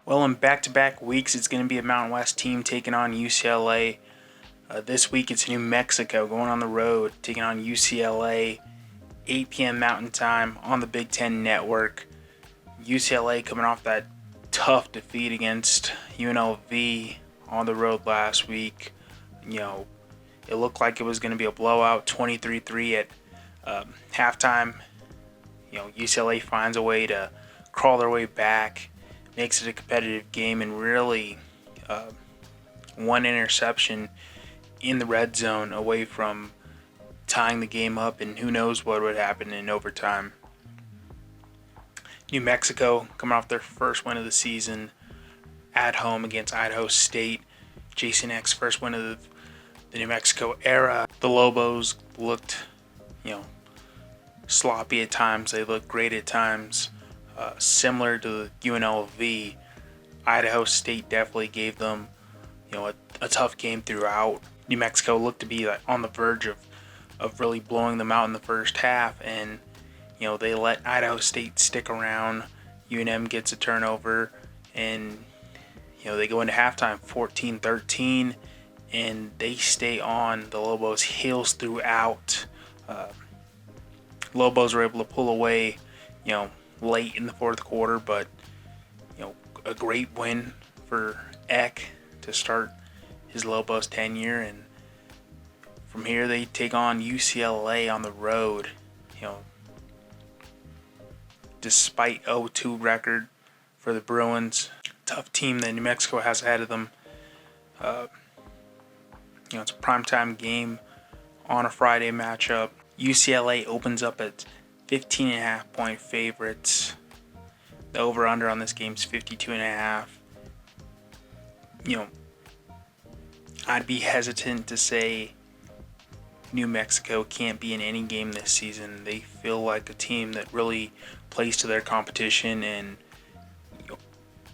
Well, in back-to-back weeks, it's going to be a Mountain West team taking on UCLA. This week, it's New Mexico going on the road, taking on UCLA, 8 p.m. Mountain Time on the Big Ten Network. UCLA coming off that tough defeat against UNLV on the road last week. It looked like it was going to be a blowout, 23-3 at halftime. UCLA finds a way to crawl their way back, makes it a competitive game, and really one interception in the red zone away from tying the game up, and who knows what would happen in overtime. New Mexico coming off their first win of the season at home against Idaho State. Jason Eck's first win of the New Mexico era. The Lobos looked, sloppy at times. They looked great at times. Similar to UNLV, Idaho State definitely gave them, a tough game throughout. New Mexico looked to be on the verge of really blowing them out in the first half, and they let Idaho State stick around. UNM gets a turnover, and they go into halftime 14-13, and they stay on the Lobos' heels throughout. Lobos were able to pull away, late in the fourth quarter, but a great win for Eck to start his Lobos tenure, and from here they take on UCLA on the road. Despite 0-2 record for the Bruins, tough team that New Mexico has ahead of them. It's a primetime game on a Friday matchup. UCLA opens up at 15.5 point favorites. The over-under on this game is 52.5. I'd be hesitant to say New Mexico can't be in any game this season. They feel like a team that really plays to their competition, and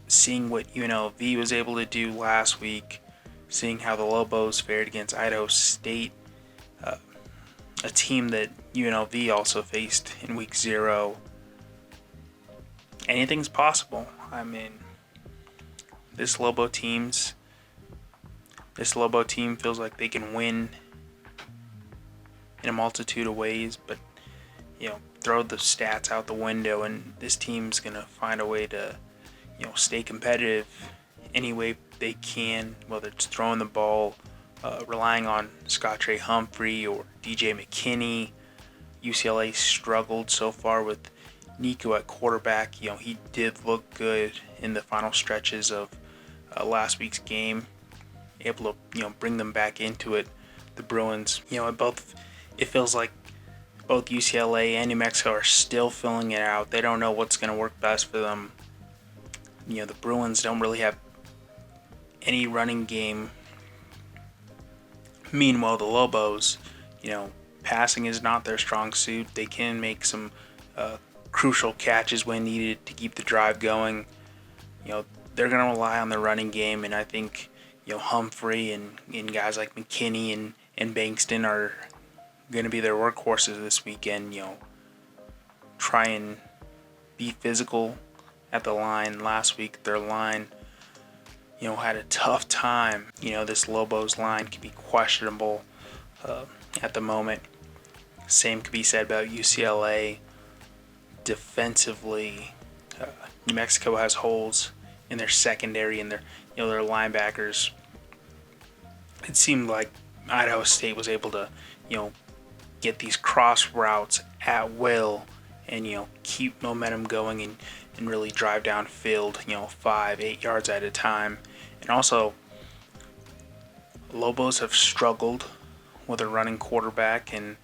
seeing what UNLV was able to do last week, seeing how the Lobos fared against Idaho State, a team that UNLV also faced in week 0. Anything's possible. This Lobo team feels like they can win in a multitude of ways, but throw the stats out the window, and this team's gonna find a way to stay competitive any way they can, whether it's throwing the ball, relying on Scott Trey Humphrey or DJ McKinney. UCLA struggled so far with Nico at quarterback. He did look good in the final stretches of last week's game, able to bring them back into it. The Bruins, it feels like both UCLA and New Mexico are still filling it out. They don't know what's going to work best for them. The Bruins don't really have any running game. Meanwhile, the Lobos, passing is not their strong suit. They can make some crucial catches when needed to keep the drive going. They're going to rely on the running game, and I think Humphrey and guys like McKinney and Bankston are going to be their workhorses this weekend. Try and be physical at the line. Last week, their line, had a tough time. This Lobos line could be questionable at the moment. Same could be said about UCLA. Defensively, New Mexico has holes in their secondary and their linebackers. It seemed like Idaho State was able to get these cross routes at will and keep momentum going and really drive downfield 5-8 yards at a time. And also, Lobos have struggled with a running quarterback, and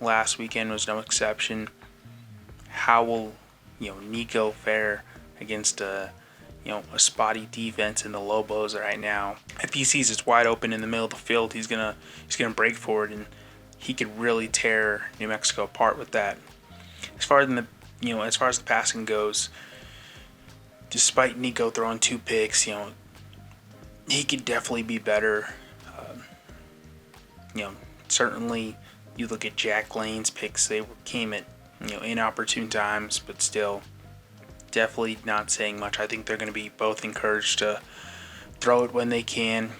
last weekend was no exception. How will Nico fare against a spotty defense in the Lobos right now? If he sees it's wide open in the middle of the field, he's gonna break for it, and he could really tear New Mexico apart with that. As far as the passing goes, despite Nico throwing 2 picks, he could definitely be better. Certainly, you look at Jack Lane's picks; they came at inopportune times, but still, definitely not saying much. I think they're going to be both encouraged to throw it when they can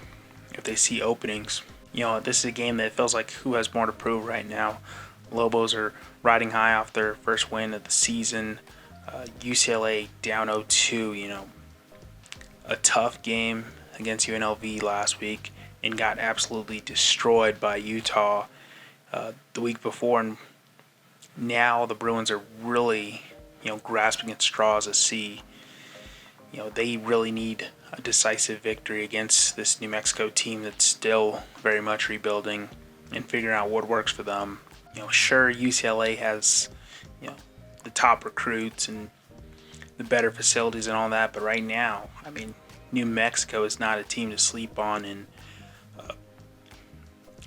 if they see openings. This is a game that feels like who has more to prove right now. Lobos are riding high off their first win of the season. UCLA down 0-2, a tough game against UNLV last week and got absolutely destroyed by Utah the week before. And now the Bruins are really, grasping at straws to see, they really need a decisive victory against this New Mexico team that's still very much rebuilding and figuring out what works for them. Sure, UCLA has, the top recruits and the better facilities and all that, but right now, New Mexico is not a team to sleep on, and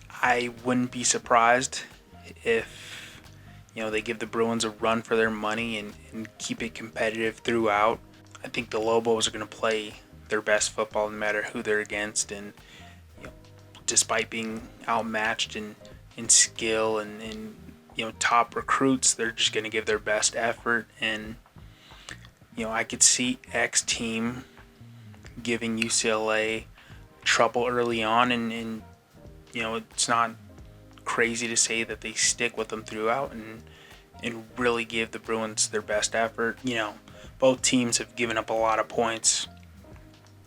I wouldn't be surprised if, they give the Bruins a run for their money and keep it competitive throughout. I think the Lobos are going to play their best football no matter who they're against, and despite being outmatched in skill and top recruits, they're just going to give their best effort. And I could see X team giving UCLA trouble early on, and it's not crazy to say that they stick with them throughout and really give the Bruins their best effort. Both teams have given up a lot of points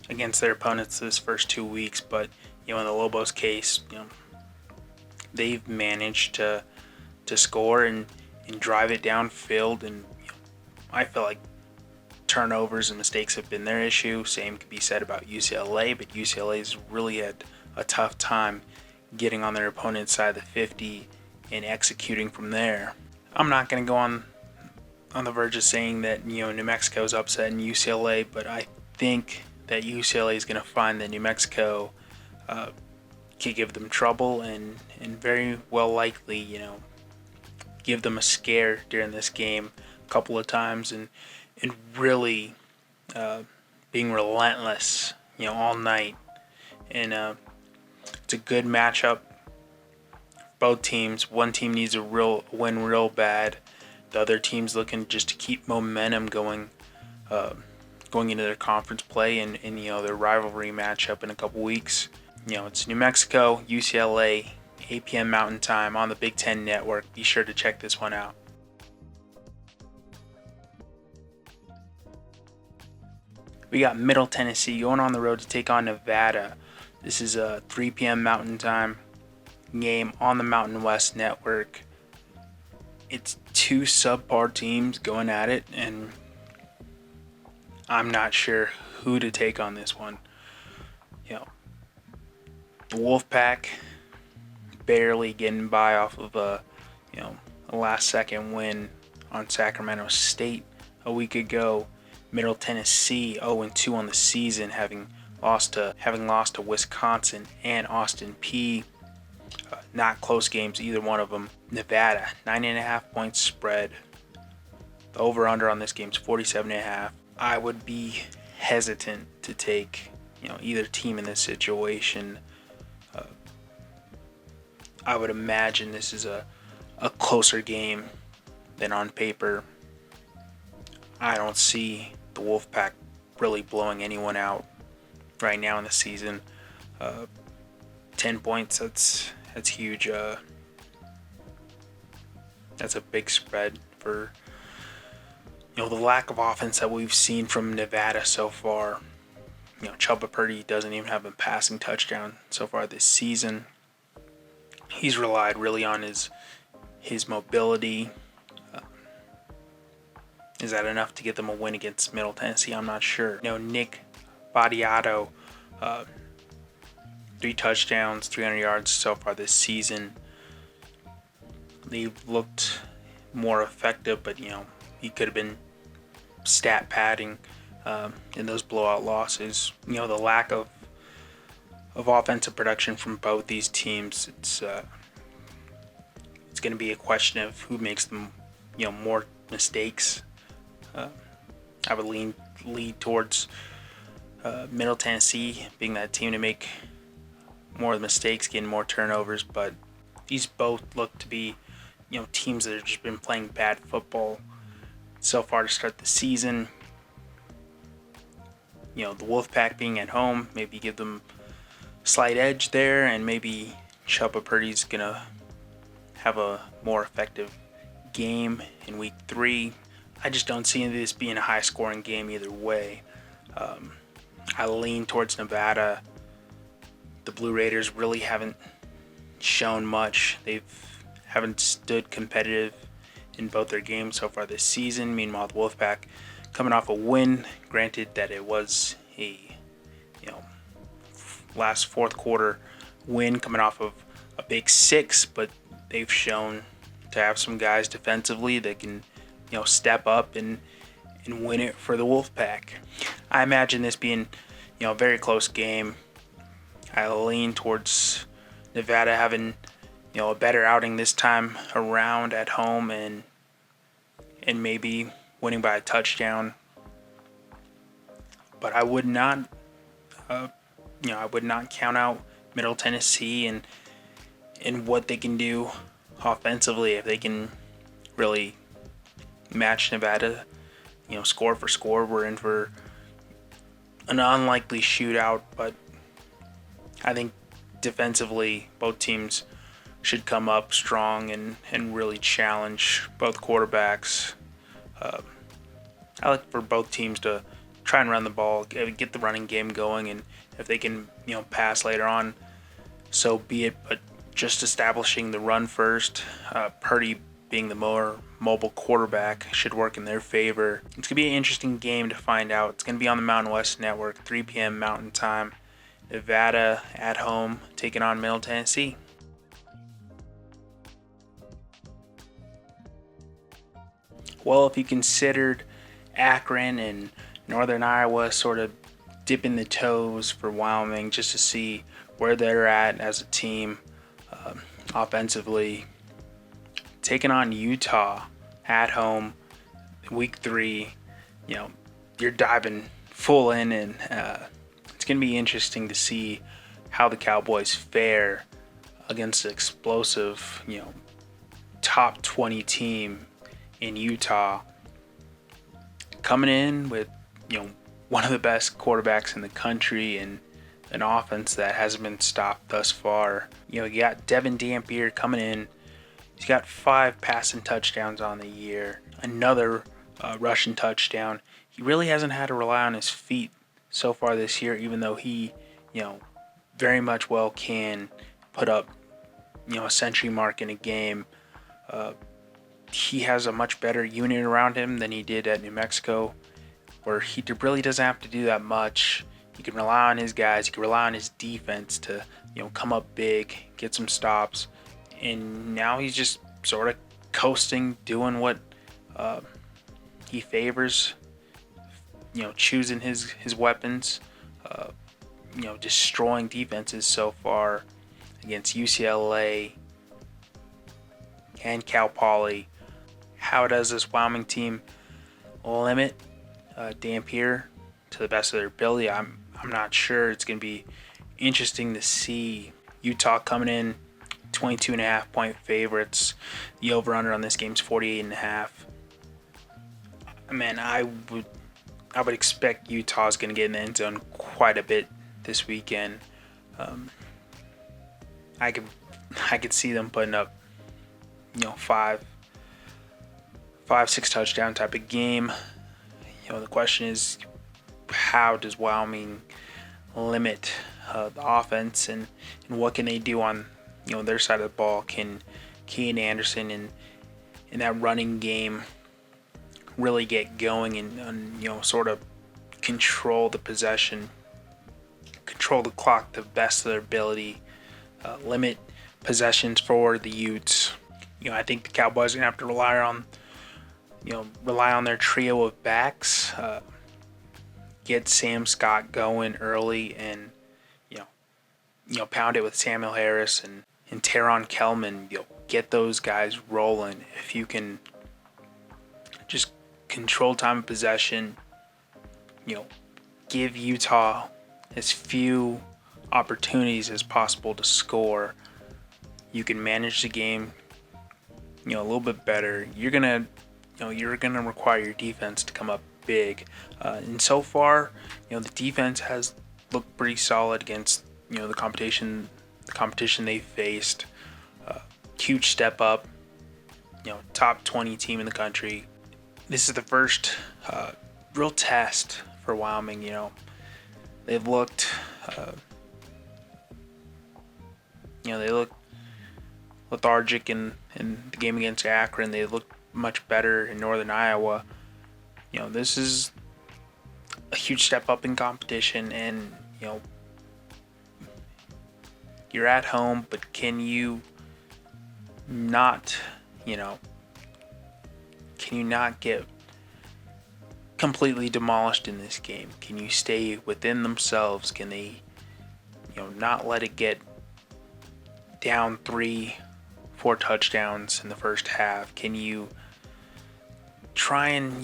against their opponents this first 2 weeks, but in the Lobos case, they've managed to score and drive it downfield, and I feel like turnovers and mistakes have been their issue. Same could be said about UCLA, but UCLA's really had a tough time getting on their opponent's side of the 50 and executing from there. I'm not going to go on the verge of saying that New Mexico's upsetting UCLA, but I think that UCLA is going to find that New Mexico could give them trouble and very well likely give them a scare during this game a couple of times and really being relentless all night. And it's a good matchup. Both teams. One team needs a win real bad. The other team's looking just to keep momentum going into their conference play and their rivalry matchup in a couple weeks. It's New Mexico, UCLA, 8 p.m. Mountain Time on the Big Ten Network. Be sure to check this one out. We got Middle Tennessee going on the road to take on Nevada. This is a 3 p.m. Mountain Time game on the Mountain West Network. It's two subpar teams going at it, and I'm not sure who to take on this one. The Wolfpack barely getting by off of a last-second win on Sacramento State a week ago. Middle Tennessee 0-2 on the season, having lost to Wisconsin and Austin Peay. Not close games, either one of them. Nevada, 9.5 points spread. The over/under on this game is 47.5. I would be hesitant to take either team in this situation. I would imagine this is a closer game than on paper. I don't see the Wolfpack really blowing anyone out right now in the season. 10 points, that's huge. That's a big spread for the lack of offense that we've seen from Nevada so far. Chuba Purdy doesn't even have a passing touchdown so far this season. He's relied really on his mobility. Is that enough to get them a win against Middle Tennessee? I'm not sure. Nick Badiato, 3 touchdowns, 300 yards so far this season. They've looked more effective, but he could have been stat padding in those blowout losses. The lack of offensive production from both these teams, it's going to be a question of who makes them more mistakes. I would lead towards Middle Tennessee being that team to make more mistakes, getting more turnovers, but these both look to be teams that have just been playing bad football so far to start the season. the Wolfpack being at home, maybe give them a slight edge there, and maybe Chubba Purdy's gonna have a more effective game in week 3. I just don't see this being a high-scoring game either way. I lean towards Nevada. The Blue Raiders really haven't shown much. They haven't stood competitive in both their games so far this season. Meanwhile, the Wolfpack coming off a win. Granted that it was a last fourth quarter win coming off of a big 6, but they've shown to have some guys defensively that can step up and win it for the Wolfpack. I imagine this being a very close game. I lean towards Nevada having a better outing this time around at home and maybe winning by a touchdown. But I would not count out Middle Tennessee and what they can do offensively if they can really match Nevada, score for score. We're in for an unlikely shootout, but I think defensively both teams should come up strong and really challenge both quarterbacks. I like for both teams to try and run the ball, get the running game going, and if they can pass later on, so be it. But just establishing the run first, Purdy being the more mobile quarterback should work in their favor. It's going to be an interesting game to find out. It's going to be on the Mountain West Network, 3 p.m. Mountain Time. Nevada at home taking on Middle Tennessee. Well, if you considered Akron and Northern Iowa sort of dipping the toes for Wyoming just to see where they're at as a team offensively, taking on Utah at home week 3, you're diving full in, and it's going to be interesting to see how the Cowboys fare against the explosive, top 20 team in Utah, coming in with, one of the best quarterbacks in the country and an offense that hasn't been stopped thus far. You got Devin Dampier coming in. He's got 5 passing touchdowns on the year, another rushing touchdown. He really hasn't had to rely on his feet so far this year, even though he, very much well can put up, a century mark in a game. He has a much better unit around him than he did at New Mexico, where he really doesn't have to do that much. He can rely on his guys. He can rely on his defense to, come up big, get some stops. And now he's just sort of coasting, doing what he favors, choosing his weapons, destroying defenses so far against UCLA and Cal Poly. How does this Wyoming team limit Dampier to the best of their ability? I'm not sure. It's going to be interesting to see. Utah coming in 22.5 point favorites. The over/under on this game is 48.5. Man, I would expect Utah's going to get in the end zone quite a bit this weekend. I could see them putting up, 5-6 touchdown type of game. The question is, how does Wyoming limit the offense, and what can they do on their side of the ball? Can Keenan Anderson and that running game really get going and sort of control the possession, control the clock to the best of their ability, limit possessions for the Utes? I think the Cowboys are gonna have to rely on their trio of backs, get Sam Scott going early, and pound it with Samuel Harris and Teron Kelman. Get those guys rolling. If you can just control time of possession, give Utah as few opportunities as possible to score, you can manage the game a little bit better. You're gonna require your defense to come up big. And so far, the defense has looked pretty solid against the competition they faced. Huge step up. Top 20 team in the country. This is the first real test for Wyoming. They've looked, they look lethargic in the game against Akron. They looked much better in Northern Iowa. This is a huge step up in competition, and you're at home, but can you not, get completely demolished in this game? Can you stay within themselves? Can they, not let it get down 3-4 touchdowns in the first half? Can you try and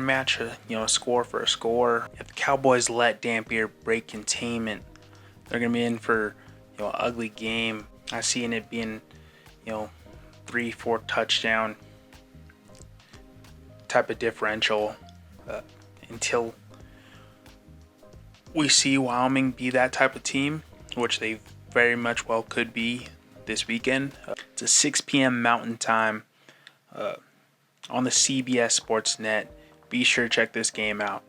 match a score for a score? If the Cowboys let Dampier break containment, they're gonna be in for an ugly game. I see it being 3-4 touchdown type of differential until we see Wyoming be that type of team, which they very much well could be this weekend. It's a 6 p.m. Mountain Time on the CBS Sports Net. Be sure to check this game out.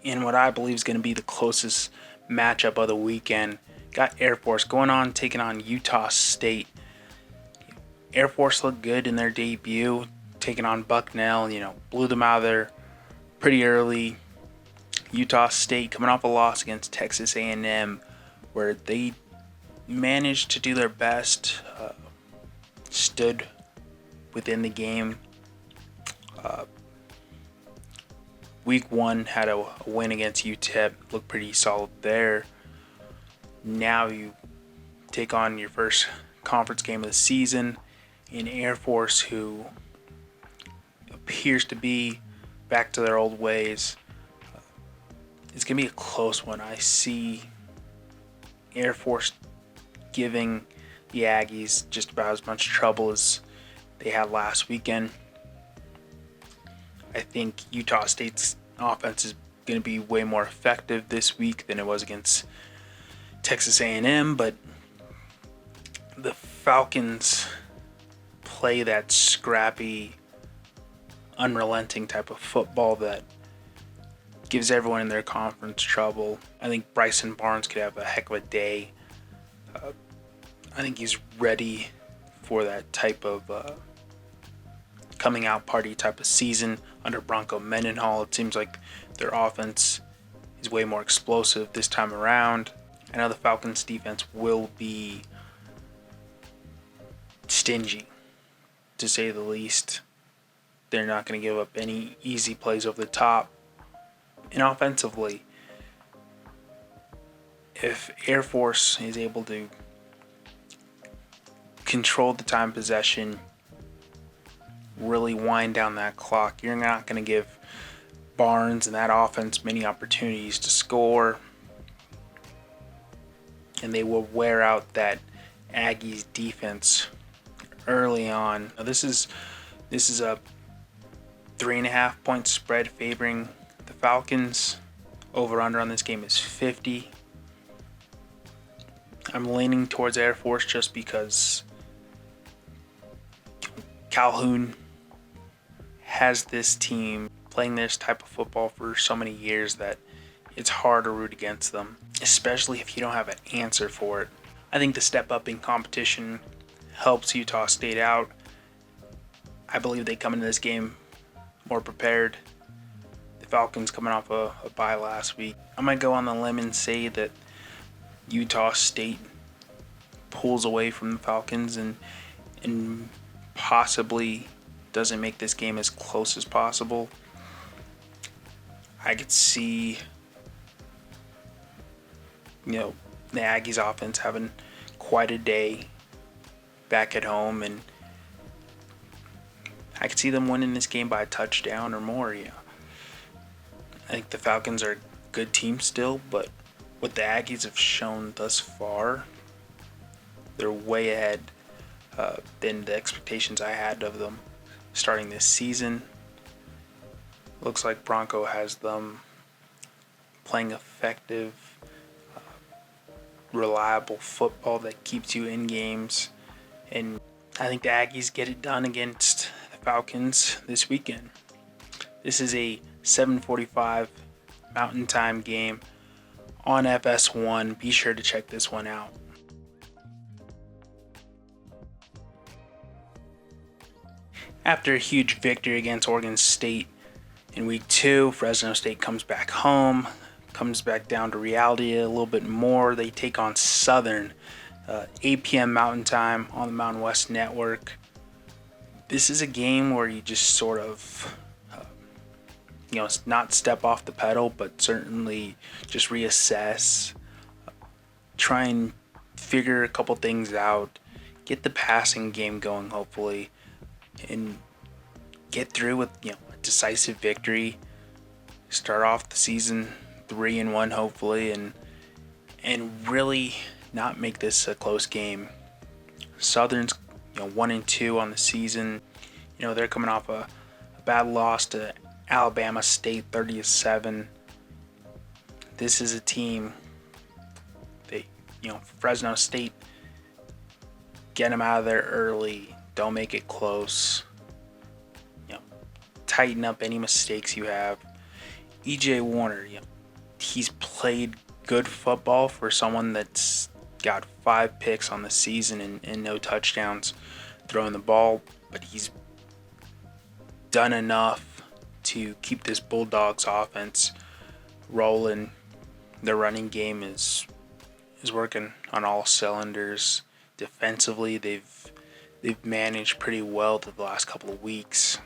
In what I believe is going to be the closest matchup of the weekend, got Air Force going on, taking on Utah State. Air Force looked good in their debut, taking on Bucknell, blew them out of there pretty early. Utah State coming off a loss against Texas A&M, where they managed to do their best, stood within the game. Week 1 had a win against UTEP, looked pretty solid there. Now you take on your first conference game of the season in Air Force, who appears to be back to their old ways. It's going to be a close one. I see Air Force giving the Aggies just about as much trouble as they had last weekend. I think Utah State's offense is going to be way more effective this week than it was against Texas A&M, but the Falcons play that scrappy, unrelenting type of football that gives everyone in their conference trouble. I think Bryson Barnes could have a heck of a day. I think he's ready for that type of coming out party type of season under Bronco Mendenhall. It seems like their offense is way more explosive this time around. I know the Falcons defense will be stingy, to say the least. They're not going to give up any easy plays over the top. And offensively, if Air Force is able to control the time possession, really wind down that clock, you're not going to give Barnes and that offense many opportunities to score, and they will wear out that Aggies defense early on. Now, this is a 3.5 point spread favoring the Falcons. Over under on this game is 50. I'm leaning towards Air Force just because Calhoun has this team playing this type of football for so many years that it's hard to root against them, especially if you don't have an answer for it. I think the step up in competition helps Utah State out. I believe they come into this game more prepared. The Falcons coming off a bye last week. I might go on the limb and say that Utah State pulls away from the Falcons and possibly doesn't make this game as close as possible. I could see, the Aggies offense having quite a day back at home, and I could see them winning this game by a touchdown or more. I think the Falcons are a good team still, but what the Aggies have shown thus far, they're way ahead than the expectations I had of them starting this season. Looks like Bronco has them playing effective, reliable football that keeps you in games. And I think the Aggies get it done against the Falcons this weekend. This is a 7:45 Mountain Time game on FS1. Be sure to check this one out. After a huge victory against Oregon State in week 2, Fresno State comes back home, comes back down to reality a little bit more. They take on Southern, 8 p.m. Mountain Time on the Mountain West Network. This is a game where you just sort of, not step off the pedal, but certainly just reassess, try and figure a couple things out, get the passing game going, hopefully, and get through with a decisive victory. Start off the season 3-1, hopefully, and really not make this a close game. Southern's 1-2 on the season. They're coming off a bad loss to Alabama State 30-7. This is a team that Fresno State, get them out of there early. Don't make it close. Tighten up any mistakes you have. E.J. Warner, he's played good football for someone that's got 5 picks on the season and no touchdowns throwing the ball, but he's done enough to keep this Bulldogs offense rolling. Their running game is working on all cylinders. Defensively, they've managed pretty well the last couple of weeks.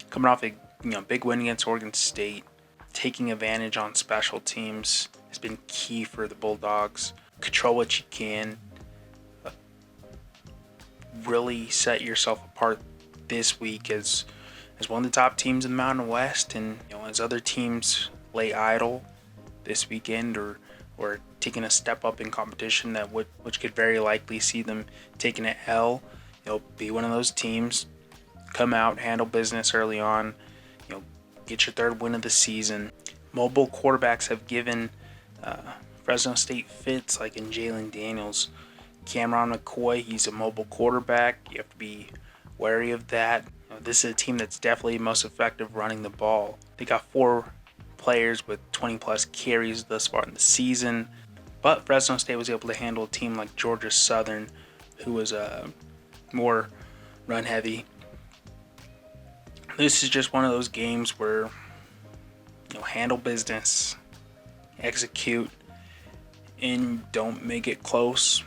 Coming off a big win against Oregon State, taking advantage on special teams has been key for the Bulldogs. Control what you can. Really set yourself apart this week as one of the top teams in the Mountain West, and as other teams lay idle this weekend or taking a step up in competition that which could very likely see them taking an L. You'll be one of those teams. Come out, handle business early on, get your 3rd win of the season. Mobile quarterbacks have given Fresno State fits, like in Jalen Daniels. Cameron McCoy, he's a mobile quarterback. You have to be wary of that. This is a team that's definitely most effective running the ball. They got 4 players with 20-plus carries thus far in the season. But Fresno State was able to handle a team like Georgia Southern, who was more run-heavy. This is just one of those games where handle business, execute, and don't make it close.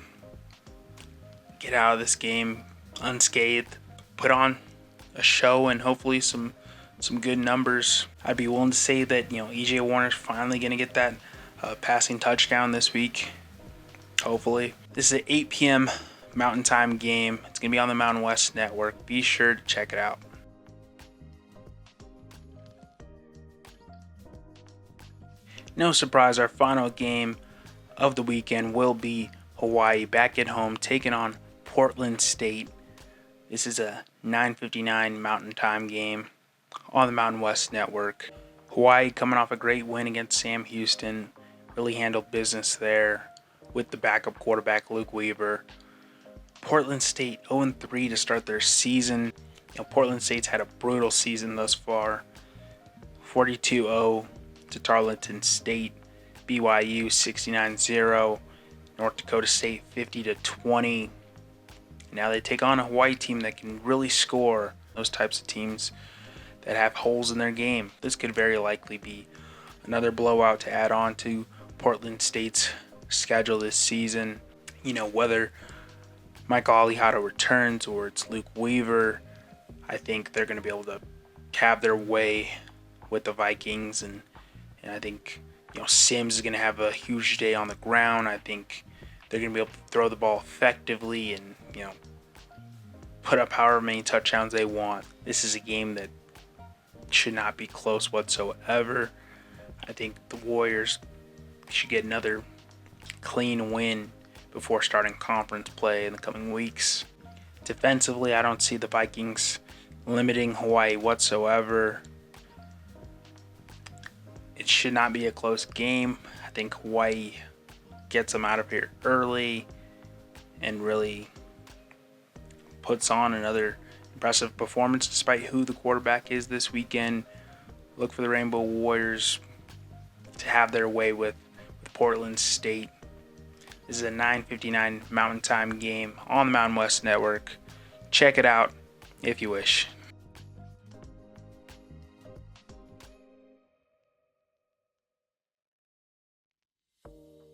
Get out of this game unscathed. Put on a show and hopefully some good numbers. I'd be willing to say that E.J. Warner's finally going to get that passing touchdown this week. Hopefully. This is an 8 p.m. Mountain Time game. It's going to be on the Mountain West Network. Be sure to check it out. No surprise, our final game of the weekend will be Hawaii back at home taking on Portland State. This is a 9:59 Mountain Time game on the Mountain West Network. Hawaii coming off a great win against Sam Houston. Really handled business there with the backup quarterback Luke Weaver. Portland State 0-3 to start their season. Portland State's had a brutal season thus far. 42-0 to Tarleton State. BYU 69-0. North Dakota State 50-20. Now they take on a Hawaii team that can really score. Those types of teams that have holes in their game. This could very likely be another blowout to add on to Portland State's schedule this season. Whether Michael Alihado returns or it's Luke Weaver, I think they're going to be able to have their way with the Vikings, and I think Sims is going to have a huge day on the ground. I think they're going to be able to throw the ball effectively and put up however many touchdowns they want. This is a game that should not be close whatsoever. I think the Warriors should get another clean win before starting conference play in the coming weeks. Defensively, I don't see the Vikings limiting Hawaii whatsoever. It should not be a close game. I think Hawaii gets them out of here early and really puts on another impressive performance despite who the quarterback is this weekend. Look for the Rainbow Warriors to have their way with Portland State. This is a 9:59 Mountain Time game on the Mountain West Network. Check it out if you wish.